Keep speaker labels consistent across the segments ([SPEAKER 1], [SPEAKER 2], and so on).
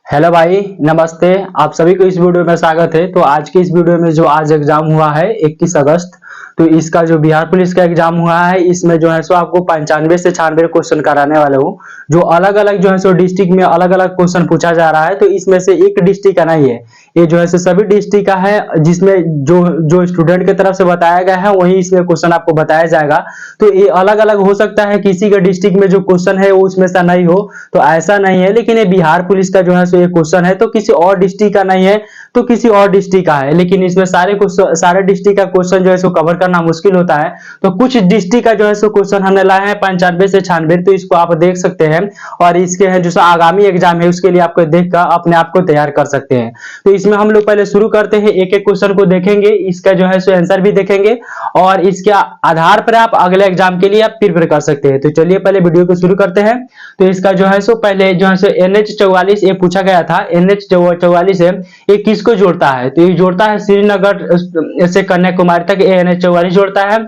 [SPEAKER 1] Hello भाई, नमस्ते। आप सभी को इस वीडियो में स्वागत है। तो आज की इस वीडियो में जो आज एग्जाम हुआ है 21 अगस्त, तो इसका जो बिहार पुलिस का एग्जाम हुआ है, इसमें जो है सो आपको 95 से 96 क्वेश्चन कराने वाले हूँ। जो अलग अलग जो है सो डिस्ट्रिक्ट में अलग अलग क्वेश्चन पूछा जा रहा है। तो इसमें से एक डिस्ट्रिक्ट का नहीं है, ये जो है सो सभी डिस्ट्रिक्ट का है, जिसमें जो जो स्टूडेंट की तरफ से बताया गया है वही इसमें क्वेश्चन आपको बताया जाएगा। तो ये अलग अलग हो सकता है, किसी के डिस्ट्रिक्ट में जो क्वेश्चन है वो उसमें से नहीं हो, तो ऐसा नहीं है। लेकिन ये बिहार पुलिस का जो है सो ये क्वेश्चन है, तो किसी और डिस्ट्रिक्ट का नहीं है, तो किसी और डिस्ट्रिक्ट का है। लेकिन इसमें सारे डिस्ट्रिक्ट का क्वेश्चन जो है सो कवर करना मुश्किल होता है। तो कुछ डिस्ट्रिक्ट का जो है सो क्वेश्चन हमने लाए हैं 95 से 96, तो इसको आप देख सकते हैं। और इसके है जो आगामी एग्जाम है उसके लिए आपको देखकर अपने आप को तैयार कर सकते हैं। तो इसमें हम लोग पहले शुरू करते हैं, एक एक क्वेश्चन को देखेंगे, इसका जो है सो आंसर भी देखेंगे और इसके आधार पर आप अगले एग्जाम के लिए आप प्रिपेयर कर सकते हैं। तो चलिए पहले वीडियो को शुरू करते हैं। तो इसका जो है सो पहले जो है सो NH-44 ये पूछा गया था। NH-44 है, ये किसको जोड़ता है? तो ये जोड़ता है श्रीनगर से कन्याकुमारी तक, ये NH-44 जोड़ता है।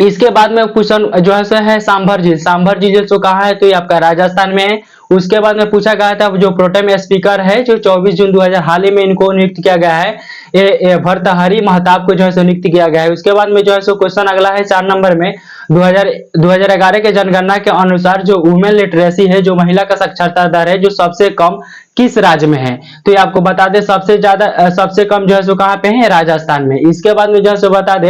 [SPEAKER 1] इसके बाद में क्वेश्चन जो है सांभर झील। सांभर झील जो कहाँ है? तो ये आपका राजस्थान में है। उसके बाद में पूछा गया था जो प्रोटेम स्पीकर है, जो 24 जून 2000 हाल ही में इनको नियुक्त किया गया है, ये भर्तहरि महताब को जो है नियुक्त किया गया है। उसके बाद में जो है सो क्वेश्चन अगला है 4 नंबर में, 2011 के जनगणना के अनुसार जो वुमेन लिटरेसी है, जो महिला का साक्षरता दर है, जो सबसे कम किस राज्य में है? तो ये आपको बता दे सबसे कम जो है सो कहाँ पे है? राजस्थान में। इसके बाद में जो है सो बता दे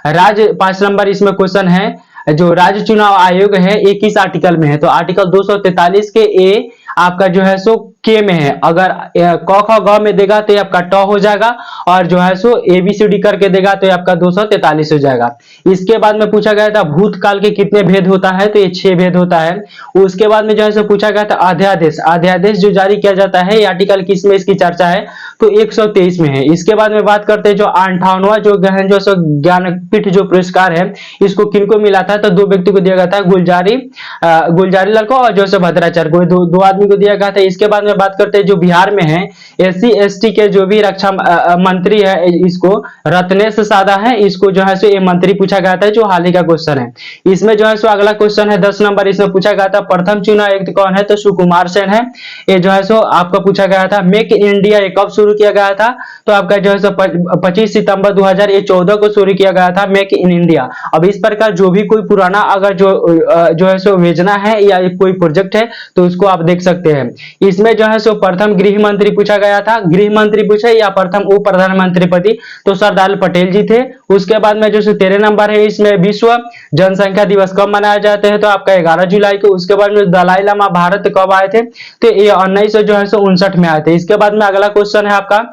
[SPEAKER 1] राज्य 5 नंबर इसमें क्वेश्चन है, जो राज्य चुनाव आयोग है ये किस आर्टिकल में है? तो आर्टिकल 243 के ए आपका जो है सो के में है। अगर क ख ग में देगा तो ये आपका ट हो जाएगा, और जो है सो ABCD करके देगा तो ये आपका 243 हो जाएगा। इसके बाद में पूछा गया था भूतकाल के कितने भेद होता है? तो ये 6 भेद होता है। उसके बाद में जो है सो पूछा गया था अध्यादेश। अध्यादेश जो जारी किया जाता है, ये आर्टिकल किस में इसकी चर्चा है? तो 123 में है। इसके बाद में बात करते हैं जो 58वां जो गहन जो ज्ञानपीठ जो पुरस्कार है, इसको किनको मिला था? तो 2 व्यक्ति को दिया गया था, गुलजारी लाल को और जोसेफ भद्राचार्य को, दो आदमी को दिया गया था। इसके बाद में बात करते हैं जो बिहार में है SC/ST के जो भी रक्षा मंत्री है, इसको रत्नेश सादा है, इसको जो है सो ये मंत्री पूछा गया था, जो हाल ही का क्वेश्चन है। इसमें जो है सो अगला क्वेश्चन है 10 नंबर, इसमें पूछा गया था प्रथम चुनाव आयुक्त कौन है? तो सुकुमार सेन है। ये जो है सो आपका पूछा गया था मेक इन इंडिया कब शुरू किया गया था? तो आपका जो है सो 25 सितंबर 2014 को शुरू किया गया था मेक इन इंडिया। अब इस प्रकार जो भी कोई पुराना अगर जो है सो योजना है या कोई प्रोजेक्ट है तो उसको आप देख सकते हैं। इसमें जो है सो प्रथम गृह मंत्री पूछा गया था, गृह मंत्री पूछे या प्रथम उप प्रधानमंत्री पति? तो सरदार पटेल जी थे। उसके बाद में जो 13 नंबर है, इसमें विश्व जनसंख्या दिवस कब मनाया जाते हैं? तो आपका 11 जुलाई को। उसके बाद में दलाई लामा भारत कब आए थे? तो ये 1959 में आए थे। इसके बाद में अगला क्वेश्चन है आपका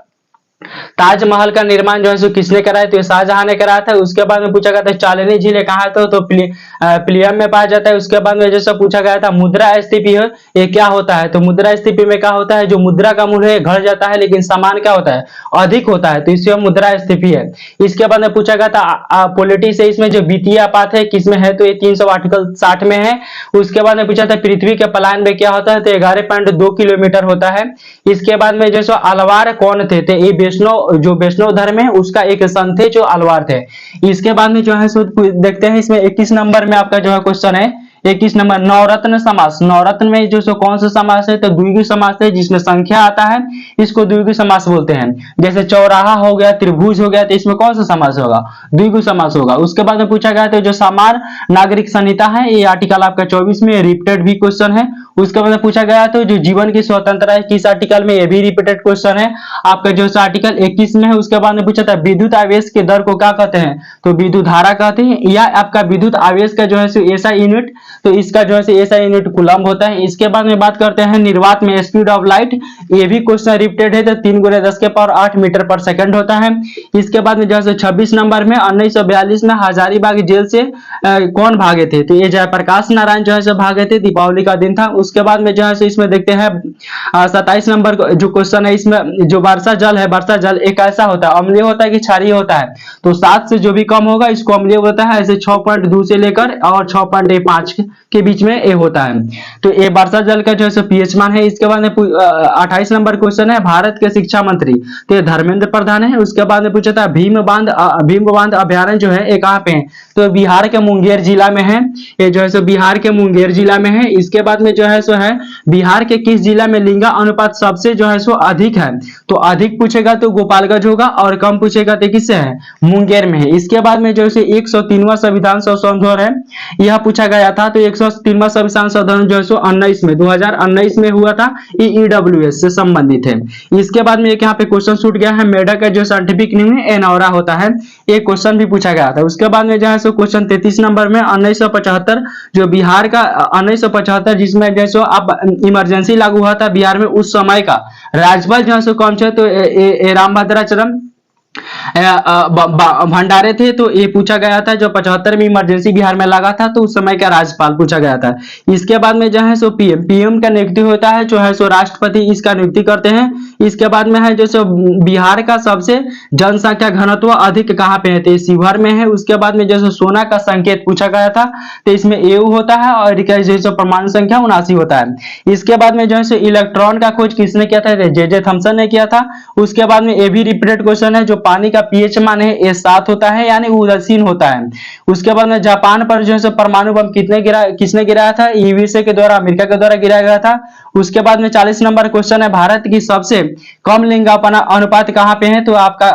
[SPEAKER 1] ताजमहल का निर्माण जो है सो किसने कराया? तो शाहजहां ने कराया था। उसके बाद में पूछा गया था चांदनी झील कहाँ है? तो प्लियम में पाया जाता है। उसके बाद में जैसा पूछा गया था मुद्रास्फीति है, ये क्या होता है? तो मुद्रास्फीति में क्या होता है? जो मुद्रा का मूल्य है घट जाता है, लेकिन सामान क्या होता है? अधिक होता है, तो इससे मुद्रास्फीति है। इसके बाद में पूछा गया था पॉलिटी से इसमें जो वित्तीय आपात है किसमें है? तो ये 300 आर्टिकल 60 में है। उसके बाद में पूछा था पृथ्वी के पलायन में क्या होता है? तो 11.2 किलोमीटर होता है। इसके बाद में जैसे अलवार कौन थे? तो ये वैष्णव धर्म है उसका एक संत थे जो अलवार थे। इसके बाद में जो है सो देखते हैं, इसमें 21 नंबर में आपका जो है क्वेश्चन है 21 नंबर नवरत्न समास। नवरत्न में जो सो कौन सा समास है? तो द्विगु समास है, जिसमें संख्या आता है इसको द्विगु समास बोलते हैं। जैसे चौराहा हो गया, त्रिभुज हो गया, तो इसमें कौन सा समास होगा? द्विगु समास होगा। उसके बाद में पूछा गया था जो सामान्य नागरिक संहिता है, ये आर्टिकल आपका 24 में रिपीटेड भी क्वेश्चन है। उसके बाद में पूछा गया था जो जीवन की स्वतंत्रता है किस आर्टिकल में? ये भी रिपीटेड क्वेश्चन है आपका जो आर्टिकल 21 में है। उसके बाद में पूछा था विद्युत आवेश के दर को क्या कहते हैं? तो विद्युत धारा कहते हैं, या आपका विद्युत आवेश का जो है SI यूनिट, तो इसका जो है SI यूनिट कूलम्ब होता है। इसके बाद में बात करते हैं निर्वात में स्पीड ऑफ लाइट, ये भी क्वेश्चन रिपीटेड है, तो 3 × 10⁸ मीटर पर सेकंड होता है। इसके बाद में जो है 26 नंबर में 1942 में हजारीबाग जेल से कौन भागे थे? तो ये जयप्रकाश नारायण जो है भागे थे, दीपावली का दिन था। उसके बाद में जो है इसमें देखते हैं 27 नंबर जो क्वेश्चन है, इसमें जो वर्षा जल है, वर्षा जल एक ऐसा होता है अम्लीय होता है कि क्षारीय होता है? तो 7 से जो भी कम होगा इसको अम्लीय होता है। ऐसे 6.2 से लेकर और 6.5 के बीच में ए होता है। तो ये वर्षा जल का जो है pH मान है। इसके बाद में 28 नंबर क्वेश्चन है भारत के शिक्षा मंत्री, तो ये धर्मेंद्र प्रधान है। उसके बाद में पूछा था भीम बांध अभ्यारण्य जो है ये कहाँ पे है? तो बिहार के मुंगेर जिला में है, ये जो है बिहार के मुंगेर जिला में है। इसके बाद में जो है सो है बिहार के किस जिला में लिंगा अनुपात सबसे जो है सो अधिक है? तो अधिक पूछेगा तो गोपालगंज होगा, और कम पूछेगा तो किससे है? मुंगेर में है। इसके बाद में जो है 103वां संविधान संशोधन है, यह पूछा गया था। तो 103वां संविधान संशोधन जो है सो 2019 में हुआ था, ईडब्ल्यूएस से संबंधित है। इसके बाद में एक यहाँ पे क्वेश्चन छूट गया है, मेढक का जो साइंटिफिक नेम है एनोरा होता है, एक क्वेश्चन भी पूछा गया था। उसके बाद में जो है सो क्वेश्चन 33 नंबर में 1975 जो बिहार का 1975 जिसमें जो है अब इमरजेंसी लागू हुआ था बिहार में, उस समय का राज्यपाल जो है सो कौन थे? तो रामभद्राचरण भंडारे थे। तो ये पूछा गया था जो 75 में इमरजेंसी बिहार में लगा था, तो उस समय का राज्यपाल पूछा गया था। इसके बाद में जो है सो पीएम का नियुक्ति होता है, जो है सो राष्ट्रपति इसका नियुक्ति करते हैं। इसके बाद में है जो सो बिहार का सबसे जनसंख्या घनत्व अधिक कहाँ पे है? तो शिवहर में है। उसके बाद में जो सो सोना का संकेत पूछा गया था, तो इसमें एयू होता है, और जो सो परमाणु संख्या 79 होता है। इसके बाद में जो है सो इलेक्ट्रॉन का खोज किसने किया था? जे थॉमसन ने किया था। उसके बाद में ये भी रिपीटेड क्वेश्चन है, जो पानी का पीएच मान है ये 7 होता है, यानी उदासीन होता है। उसके बाद में जापान पर जो है परमाणु बम किसने गिराया था? यूएसए के द्वारा, अमेरिका के द्वारा गिराया गया था। उसके बाद में 40 नंबर क्वेश्चन है, भारत की सबसे कम लिंगानुपात अनुपात कहाँ पे है? तो आपका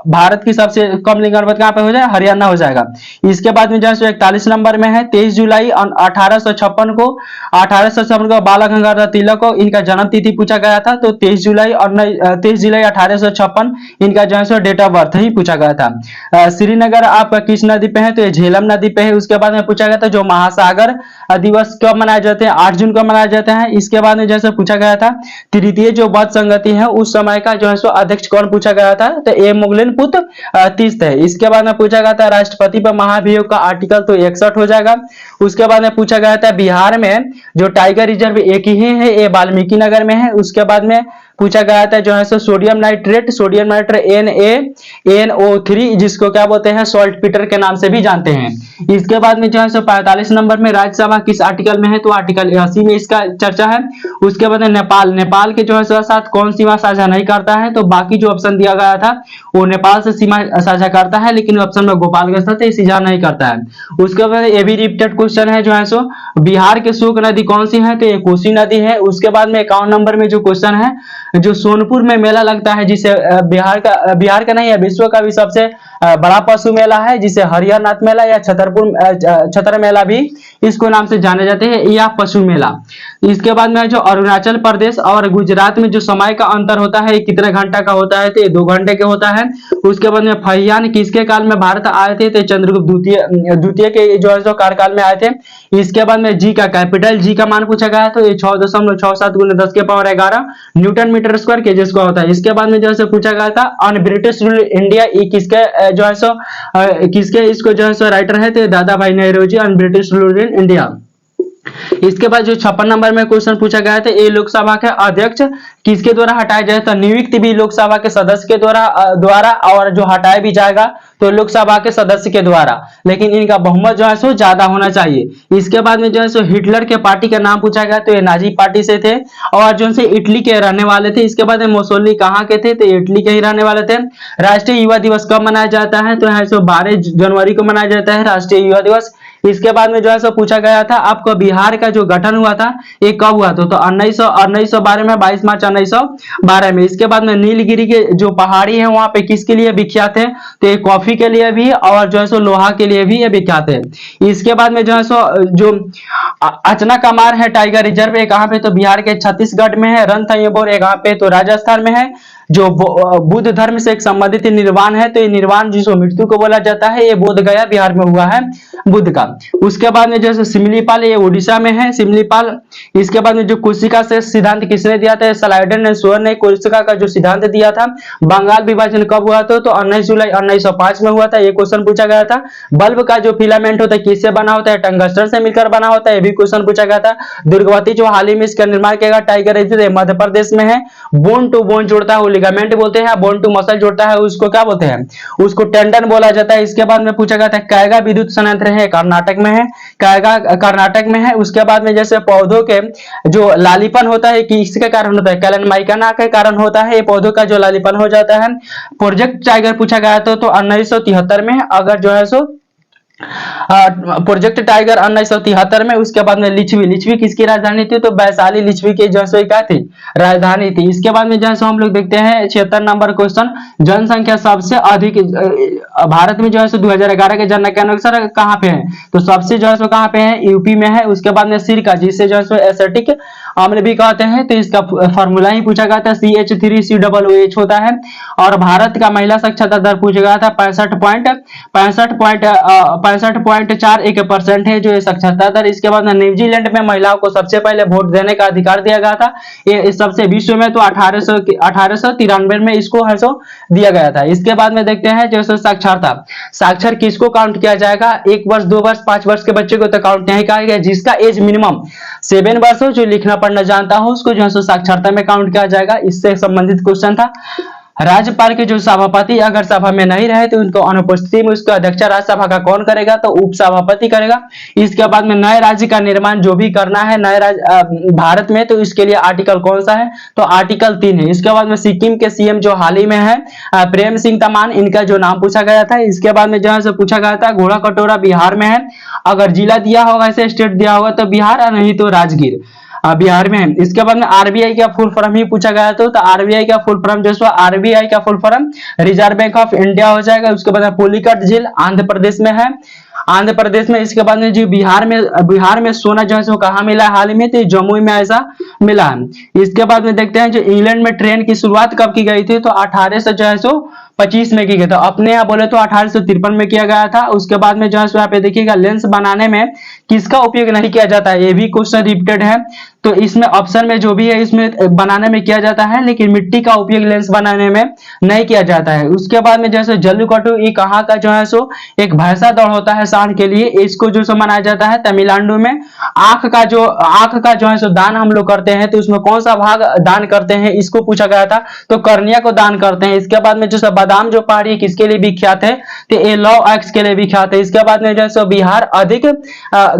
[SPEAKER 1] भारत की सबसे कम लिंगानुपात कहाँ पे हो जाएगा? हरियाणा हो जाएगा। इसके बाद में जो है 41 नंबर में है, 23 जुलाई 1856 को बाल गंगाधर तिलक को इनका जन्म तिथि पूछा गया था। तो 23 जुलाई 1856 इनका जो है डेट ऑफ बर्थ ही पूछा गया था। श्रीनगर आप किस नदी पे है? तो ये झेलम नदी पे है। उसके बाद में पूछा गया था जो महासागर दिवस कब मनाया जाते हैं? 8 जून को मनाया जाता है। इसके बाद में जैसे पूछा गया था तृतीय जो बौद्ध संगति है उस समय का जो है सो अध्यक्ष कौन पूछा गया था? तो ये मुगलिन पुत्र तीस्त है। इसके बाद में पूछा गया था राष्ट्रपति पर महाभियोग का आर्टिकल तो 61 हो जाएगा। उसके बाद में पूछा गया था बिहार में जो टाइगर रिजर्व एक ही है, ये वाल्मीकि नगर में है। उसके बाद में पूछा गया था जो है सो सोडियम नाइट्रेट NaNO3 जिसको क्या बोलते हैं? सॉल्ट पीटर के नाम से भी जानते हैं। इसके बाद में जो है सो 45 नंबर में राज्यसभा किस आर्टिकल में है? तो आर्टिकल 80 में इसका चर्चा है। उसके बाद में नेपाल के जो है सो साथ कौन सीमा साझा नहीं करता है? तो बाकी जो ऑप्शन दिया गया था वो नेपाल से सीमा साझा करता है, लेकिन ऑप्शन में गोपालगंज था तो साझा नहीं करता है। उसके बाद ये भी रिपीटेड क्वेश्चन है जो है सो बिहार के शोक नदी कौन सी है? तो ये कोसी नदी है। उसके बाद में 51 नंबर में जो क्वेश्चन है, जो सोनपुर में मेला लगता है जिसे बिहार का नहीं है विश्व का भी सबसे बड़ा पशु मेला है, जिसे हरिहरनाथ मेला या छतर मेला भी इसको नाम से जाने जाते हैं, या पशु मेला। इसके बाद में जो अरुणाचल प्रदेश और गुजरात में जो समय का अंतर होता है कितने घंटा का होता है? तो 2 घंटे के होता है। उसके बाद में फहियान किसके काल में भारत आए थे? तो चंद्रगुप्त द्वितीय के जो है सो कार्यकाल में आए थे। इसके बाद में जी का कैपिटल जी का मान पूछा गया, तो ये 6.67 × 10⁻11 न्यूटन मीटर स्क्वायर केजेस का होता है। इसके बाद में जो है पूछा गया था ऑन ब्रिटिश रूल इंडिया, ये किसके जो है सो किसके इसको जो है सो राइटर है? तो दादा भाई Nehru on British rule in India. इसके बाद जो 56 नंबर में क्वेश्चन पूछा गया था, ये लोकसभा के अध्यक्ष किसके द्वारा हटाया जाए? तो नियुक्त भी लोकसभा के सदस्य के द्वारा और जो हटाया भी जाएगा तो लोकसभा के सदस्य के द्वारा, लेकिन इनका बहुमत जो है सो ज्यादा होना चाहिए। इसके बाद में जो है सो हिटलर के पार्टी का नाम पूछा गया, तो ये नाजी पार्टी से थे और जो से इटली के रहने वाले थे। इसके बाद में मोसोली कहाँ के थे? तो इटली के ही रहने वाले थे। राष्ट्रीय युवा दिवस कब मनाया जाता है? तो है सो 12 जनवरी को मनाया जाता है राष्ट्रीय युवा दिवस। इसके बाद में जो है सो पूछा गया था आपको बिहार का जो गठन हुआ था ये कब हुआ था? तो 1912 में 22 मार्च 1912 में। इसके बाद में नीलगिरी के जो पहाड़ी है वहां पे किसके लिए विख्यात है? तो ये कॉफी के लिए भी और जो है सो लोहा के लिए भी ये विख्यात है। इसके बाद में जो है सो जो अचना कमार है टाइगर रिजर्व है कहाँ पे? तो बिहार के छत्तीसगढ़ में है। रणथंबोर है कहाँ पे? तो राजस्थान में है। जो बुद्ध धर्म से एक संबंधित निर्वाण है, तो ये निर्वाण जिसको मृत्यु को बोला जाता है, ये बोध गया बिहार में हुआ है बुद्ध का। उसके बाद में जैसे सिमलीपाल ये उड़ीसा में है सिमलीपाल। इसके बाद में जो कोशिका से सिद्धांत किसने दिया था? स्लाइडन ने स्वर्ण ने कोशिका का जो सिद्धांत दिया था। बंगाल विभाजन कब हुआ था? तो 19 जुलाई 1905 में हुआ था। ये क्वेश्चन पूछा गया था। बल्ब का जो फिलामेंट होता है किससे बना होता है? टंगस्टन से मिलकर बना होता है। ये भी क्वेश्चन पूछा गया था। दुर्गावती जो हाल ही में इसका निर्माण किया गया टाइगर रिजर्व मध्य प्रदेश में है। बोन टू बोन जोड़ता है लिगामेंट बोलते हैं, बोन टू मसल जोड़ता है उसको क्या बोलते हैं? उसको टेंडन बोला जाता है। इसके बाद में पूछा गया था कैगा विद्युत संयंत्र है कर्नाटक में है, कैगा कर्नाटक में है। उसके बाद में जैसे पौधों के जो लालीपन होता है कि इसके कारण होता है कैलन माइकाना के कारण होता है, ये पौधों का जो लालीपन हो जाता है। प्रोजेक्ट टाइगर पूछा गया तो 1973 में अगर जो है सो प्रोजेक्ट टाइगर 1973 में। उसके बाद में लिच्छवी किसकी राजधानी थी? तो वैशाली लिच्छवी की जो है क्या थी? राजधानी थी। इसके बाद में जो है हम लोग देखते हैं 76 नंबर क्वेश्चन, जनसंख्या सबसे अधिक भारत में जो है 2011 के जनगणना के अनुसार कहाँ पे है? तो सबसे जो है कहाँ पे है? यूपी में है। उसके बाद में सिरका, जिससे जो है एसिटिक अम्ल भी कहते हैं, तो इसका फॉर्मूला ही पूछा गया था, CH3COOH होता है। और भारत का महिला साक्षरता दर पूछा गया था 65.41% है जो साक्षरता दर। इसके बाद में न्यूजीलैंड में महिलाओं को सबसे पहले वोट देने का अधिकार दिया गया था। ये सबसे विश्व में तो 1893 में इसको है सो दिया गया था। इसके बाद में देखते हैं जो साक्षरता, साक्षर किसको काउंट किया जाएगा? 1 वर्ष 2 वर्ष 5 वर्ष के बच्चे को तो काउंट नहीं किया गया। जिसका एज मिनिमम 7 वर्ष हो, जो लिखना पढ़ना जानता हो, उसको जो है साक्षरता में काउंट किया जाएगा। इससे संबंधित क्वेश्चन था। राज्यपाल के जो सभापति अगर सभा में नहीं रहे तो उनको अनुपस्थिति में उसका अध्यक्ष राज्यसभा का कौन करेगा? तो उप सभापति करेगा। इसके बाद में नए राज्य का निर्माण जो भी करना है नए राज्य भारत में, तो इसके लिए आर्टिकल कौन सा है? तो आर्टिकल 3 है। इसके बाद में सिक्किम के सीएम जो हाल ही में है प्रेम सिंह तमांग, इनका जो नाम पूछा गया था। इसके बाद में जो है पूछा गया था घोड़ा कटोरा बिहार में है। अगर जिला दिया होगा, ऐसे स्टेट दिया होगा तो बिहार, नहीं तो राजगीर बिहार में है। इसके बाद में आरबीआई का फुल फॉर्म ही पूछा गया था। तो आरबीआई का फुल फॉर्म जो है आरबीआई का full form reserve bank of India हो जाएगा। उसके बाद में पुलिकट झील आंध्र प्रदेश में है, आंध्र प्रदेश में। इसके बाद में जो बिहार में सोना जो है वो कहाँ मिला है हाल ही में? तो जमुई में ऐसा मिला है। इसके बाद में देखते हैं जो इंग्लैंड में ट्रेन की शुरुआत कब की गई थी? तो 1825 में की गई था। अपने यहाँ बोले तो 1853 में किया गया था। उसके बाद में जो है यहाँ पे देखिएगा लेंस बनाने में किसका उपयोग नहीं किया जाता है? ये भी क्वेश्चन रिपीटेड है। तो इसमें ऑप्शन में जो भी है इसमें बनाने में किया जाता है, लेकिन मिट्टी का उपयोग लेंस बनाने में नहीं किया जाता है। उसके बाद में जैसे जल्लीकट्टू, ये कहाँ का जो है सो एक भैंसा दौड़ होता है सांड के लिए। इसको जो सो मनाया जाता है तमिलनाडु में। आंख का जो है सो दान हम लोग करते हैं, तो उसमें कौन सा भाग दान करते हैं? इसको पूछा गया था। तो कर्निया को दान करते हैं। इसके बाद में जो बादाम जो पहाड़ी किसके लिए विख्यात है? तो ये लौ एक्स के लिए विख्यात है। इसके बाद में जो है बिहार अधिक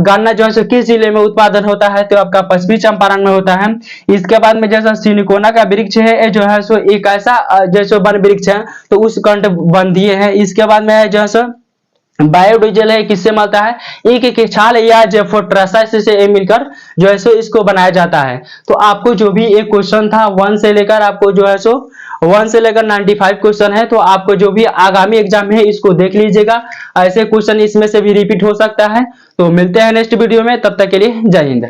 [SPEAKER 1] गन्ना जो है किस जिले में उत्पादन होता है? तो आपका पश्चिमी चंपारण में होता है। इसके बाद में जैसा सिनकोना का वृक्ष है जो है सो एक ऐसा जैसे वन वृक्ष है, तो उस कंठबंधीय है। इसके बाद में जो है बायोडीजल है, किससे मिलता है? एक एक छाल या जेफोट्रासा से मिलकर जो है सो इसको बनाया जाता है। तो आपको जो भी एक क्वेश्चन था 1 से लेकर आपको जो है सो 1 से लेकर 95 क्वेश्चन है। तो आपको जो भी आगामी एग्जाम है इसको देख लीजिएगा, ऐसे क्वेश्चन इसमें से भी रिपीट हो सकता है। तो मिलते हैं नेक्स्ट वीडियो में, तब तक के लिए जय हिंद।